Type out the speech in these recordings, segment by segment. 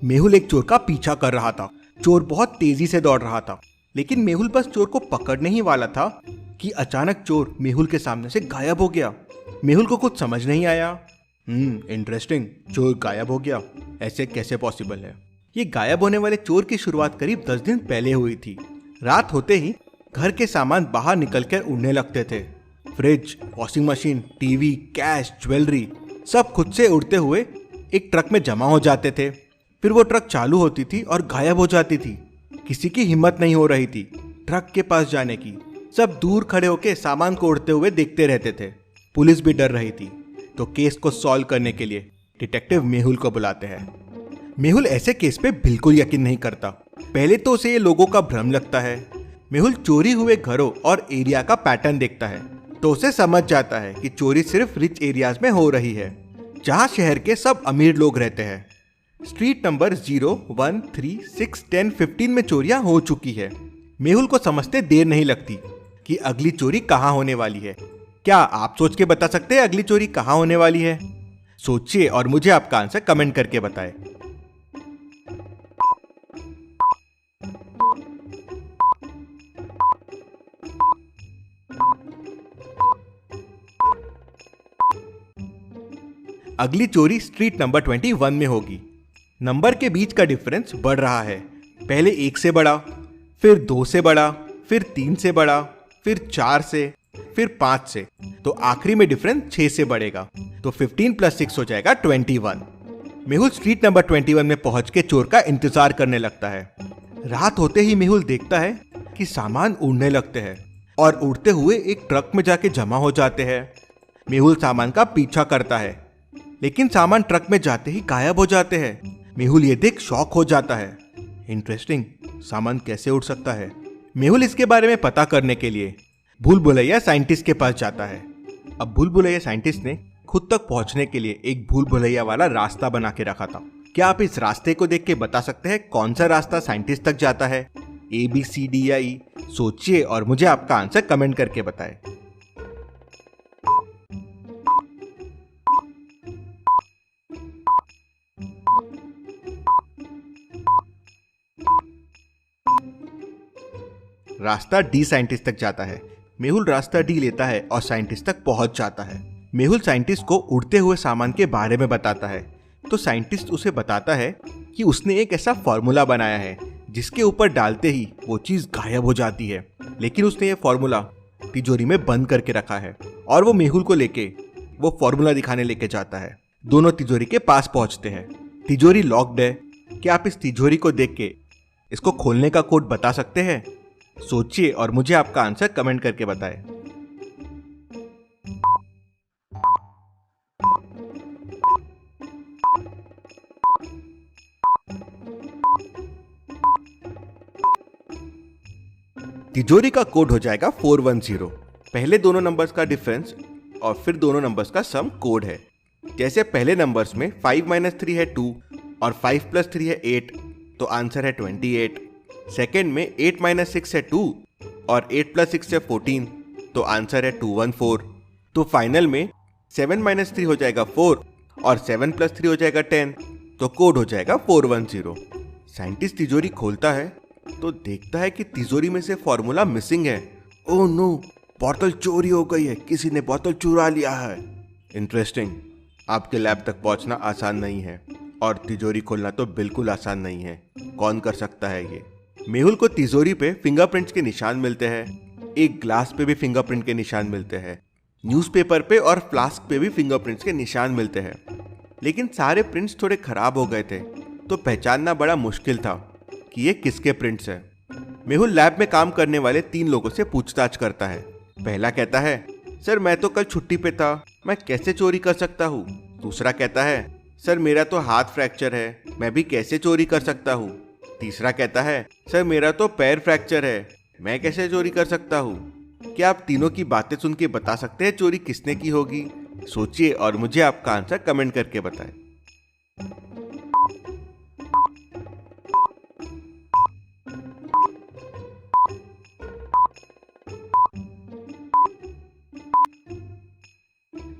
मेहुल एक चोर का पीछा कर रहा था। चोर बहुत तेजी से दौड़ रहा था, लेकिन मेहुल बस चोर को पकड़ने ही वाला था कि अचानक चोर मेहुल के सामने से गायब हो गया। मेहुल को कुछ समझ नहीं आया। इंटरेस्टिंग, चोर गायब हो गया, ऐसे कैसे पॉसिबल है? ये गायब होने वाले चोर की शुरुआत करीब 10 दिन पहले हुई थी। रात होते ही घर के सामान बाहर निकलकर उड़ने लगते थे। Fridge, washing machine, TV, cash, jewellery सब खुद से उड़ते हुए एक ट्रक में जमा हो जाते थे। फिर वो ट्रक चालू होती थी और गायब हो जाती थी। किसी की हिम्मत नहीं हो रही थी ट्रक के पास जाने की। सब दूर खड़े होकर सामान को उड़ते हुए देखते रहते थे। पुलिस भी डर रही थी, तो केस को सॉल्व करने के लिए डिटेक्टिव मेहुल को बुलाते हैं। मेहुल ऐसे केस पे बिल्कुल यकीन नहीं करता। पहले तो उसे ये लोगों का भ्रम लगता है। मेहुल चोरी हुए घरों और एरिया का पैटर्न देखता है, तो उसे समझ जाता है कि चोरी सिर्फ रिच एरियाज में हो रही है, जहां शहर के सब अमीर लोग रहते हैं। स्ट्रीट नंबर 0, 1, 3, 6, 10, 15 में चोरियां हो चुकी है। मेहुल को समझते देर नहीं लगती कि अगली चोरी कहां होने वाली है। क्या आप सोच के बता सकते हैं अगली चोरी कहां होने वाली है? सोचिए और मुझे आपका आंसर कमेंट करके बताएं। अगली चोरी स्ट्रीट नंबर 21 में होगी। नंबर के बीच का डिफरेंस बढ़ रहा है। पहले 1 से बढ़ा, फिर 2 से बढ़ा, फिर 3 से बढ़ा, फिर 4 से, फिर 5 से, तो आखिरी में डिफरेंस 6 से बढ़ेगा। तो 15 + 6 हो जाएगा 21। मेहुल स्ट्रीट नंबर 21 में पहुंच के चोर का इंतजार करने लगता है। रात होते ही मेहुल देखता है कि सामान उड़ने लगते हैं और उड़ते हुए एक ट्रक में जाके जमा हो जाते हैं। मेहुल सामान का पीछा करता है, लेकिन सामान ट्रक में जाते ही गायब हो जाते हैं। मेहुल ये देख शॉक हो जाता है। इंटरेस्टिंग, सामान कैसे उड़ सकता है? मेहुल इसके बारे में पता करने के लिए भूल भुलैया साइंटिस्ट के पास जाता है। अब भूल भुलैया साइंटिस्ट ने खुद तक पहुंचने के लिए एक भूल भुलैया वाला रास्ता बना के रखा था। क्या आप इस रास्ते को देख के बता सकते हैं कौन सा रास्ता साइंटिस्ट तक जाता है? ABCD या E? सोचिए और मुझे आपका आंसर कमेंट करके बताएं। रास्ता D साइंटिस्ट तक जाता है। मेहुल रास्ता D लेता है और साइंटिस्ट तक पहुंच जाता है। मेहुल साइंटिस्ट को उड़ते हुए सामान के बारे में बताता है, तो साइंटिस्ट उसे बताता है कि उसने एक ऐसा फॉर्मूला बनाया है जिसके ऊपर डालते ही वो चीज गायब हो जाती है। लेकिन उसने ये फॉर्मूला तिजोरी में बंद करके रखा है और वो मेहुल को लेके वो फॉर्मूला दिखाने लेके जाता है। दोनों तिजोरी के पास पहुंचते हैं। तिजोरी लॉक्ड है। क्या आप इस तिजोरी को देख के इसको खोलने का कोड बता सकते हैं? सोचिए और मुझे आपका आंसर कमेंट करके बताएं। तिजोरी का कोड हो जाएगा 410। पहले दोनों नंबर्स का डिफरेंस और फिर दोनों नंबर्स का सम कोड है। जैसे पहले नंबर्स में 5 - 3 है 2 और 5 + 3 है 8, तो आंसर है 28। सेकेंड में 8 - 6 है 2 और 8 + 6 है 14, तो आंसर है 214। तो फाइनल में 7 - 3 हो जाएगा 4 और 7 + 3 हो जाएगा 10, तो कोड हो जाएगा 410। साइंटिस्ट तिजोरी खोलता है तो देखता है कि तिजोरी में से फॉर्मूला मिसिंग है। ओह नो, बोतल चोरी हो गई है, किसी ने बोतल चुरा लिया है। इंटरेस्टिंग, आपके लैब तक पहुंचना आसान नहीं है और तिजोरी खोलना तो बिल्कुल आसान नहीं है। कौन कर सकता है ये? मेहुल को तिजोरी पे फिंगरप्रिंट्स के निशान मिलते हैं। एक ग्लास पे भी फिंगरप्रिंट के निशान मिलते हैं। न्यूज़पेपर पे और फ्लास्क पे भी फिंगरप्रिंट्स के निशान मिलते हैं। लेकिन सारे प्रिंट्स थोड़े खराब हो गए थे, तो पहचानना बड़ा मुश्किल था कि ये किसके प्रिंट्स हैं। मेहुल लैब में काम करने वाले 3 लोगों से पूछताछ करता है। पहला कहता है, सर मैं तो कल छुट्टी पे था, मैं कैसे चोरी कर सकता हूँ? दूसरा कहता है, सर मेरा तो हाथ फ्रैक्चर है, मैं भी कैसे चोरी कर सकता हूँ? तीसरा कहता है, सर मेरा तो पैर फ्रैक्चर है, मैं कैसे चोरी कर सकता हूँ? क्या आप तीनों की बातें सुन के बता सकते हैं चोरी किसने की होगी? सोचिए और मुझे आपका आंसर कमेंट करके बताएं।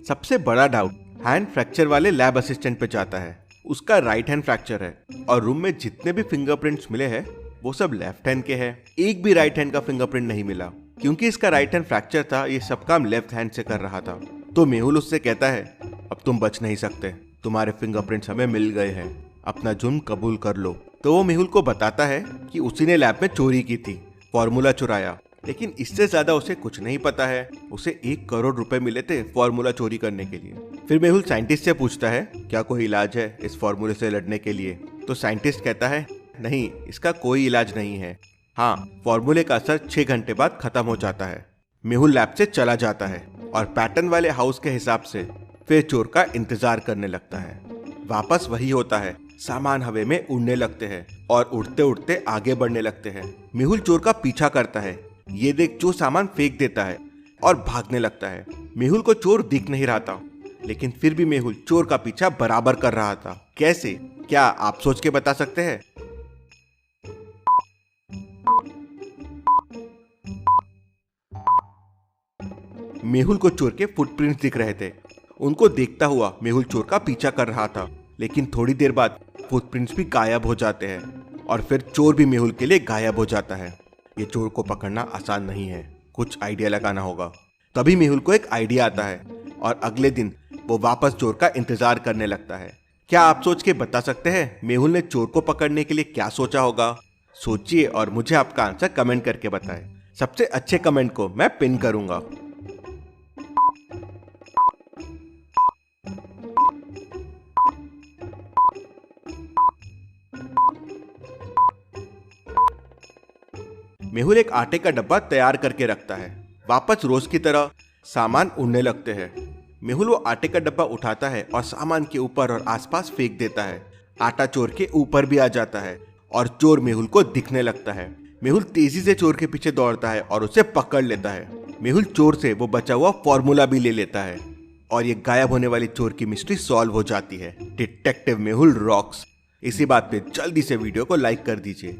सबसे बड़ा डाउट हैंड फ्रैक्चर वाले लैब असिस्टेंट पे जाता है। उसका राइट हैंड फ्रैक्चर है और रूम में जितने भी फिंगरप्रिंट्स मिले हैं वो सब लेफ्ट हैंड के हैं। एक भी राइट हैंड का फिंगरप्रिंट नहीं मिला। क्योंकि इसका राइट हैंड फ्रैक्चर था, ये सब काम लेफ्ट हैंड से कर रहा था। तो मेहुल उससे कहता है, अब तुम बच नहीं सकते, तुम्हारे फिंगरप्रिंट्स हमें मिल गए हैं, अपना जुर्म कबूल कर लो। तो वो मेहुल को बताता है कि उसी ने लैब में चोरी की थी, फॉर्मूला चुराया। लेकिन इससे ज्यादा उसे कुछ नहीं पता है। उसे 1 करोड़ रुपए मिले थे फॉर्मूला चोरी करने के लिए। फिर मेहुल साइंटिस्ट से पूछता है, क्या कोई इलाज है इस फॉर्मूले से लड़ने के लिए? तो साइंटिस्ट कहता है, नहीं, इसका कोई इलाज नहीं है। हाँ, फॉर्मूले का असर 6 घंटे बाद खत्म हो जाता है। मेहुल लैब से चला जाता है और पैटर्न वाले हाउस के हिसाब से फिर चोर का इंतजार करने लगता है। वापस वही होता है, सामान हवा में उड़ने लगते हैं और उड़ते उड़ते आगे बढ़ने लगते हैं। मेहुल चोर का पीछा करता है। ये देख चोर सामान फेंक देता है और भागने लगता है। मेहुल को चोर दिख नहीं रहा था, लेकिन फिर भी मेहुल चोर का पीछा बराबर कर रहा था। कैसे? क्या आप सोच के बता सकते हैं? मेहुल को चोर के फुटप्रिंट्स दिख रहे थे। उनको देखता हुआ मेहुल चोर का पीछा कर रहा था, लेकिन थोड़ी देर बाद फुटप्रिंट्स भी गायब हो जाते हैं और फिर चोर भी मेहुल के लिए गायब हो जाता है। ये चोर को पकड़ना आसान नहीं है, कुछ आइडिया लगाना होगा। तभी मेहुल को एक आइडिया आता है और अगले दिन वो वापस चोर का इंतजार करने लगता है। क्या आप सोच के बता सकते हैं मेहुल ने चोर को पकड़ने के लिए क्या सोचा होगा? सोचिए और मुझे आपका आंसर कमेंट करके बताएं। सबसे अच्छे कमेंट को मैं पिन करूंगा। मेहुल एक आटे का डब्बा तैयार करके रखता है। वापस रोज की तरह सामान उड़ने लगते हैं। मेहुल वो आटे का डब्बा उठाता है और सामान के ऊपर और आसपास फेंक देता है। आटा चोर के ऊपर भी आ जाता है और चोर मेहुल को दिखने लगता है। मेहुल तेजी से चोर के पीछे दौड़ता है और उसे पकड़ लेता है। मेहुल चोर से वो बचा हुआ फॉर्मूला भी ले लेता है और ये गायब होने वाली चोर की मिस्ट्री सॉल्व हो जाती है। Detective Mehul rocks. इसी बात पे जल्दी से वीडियो को लाइक कर दीजिए।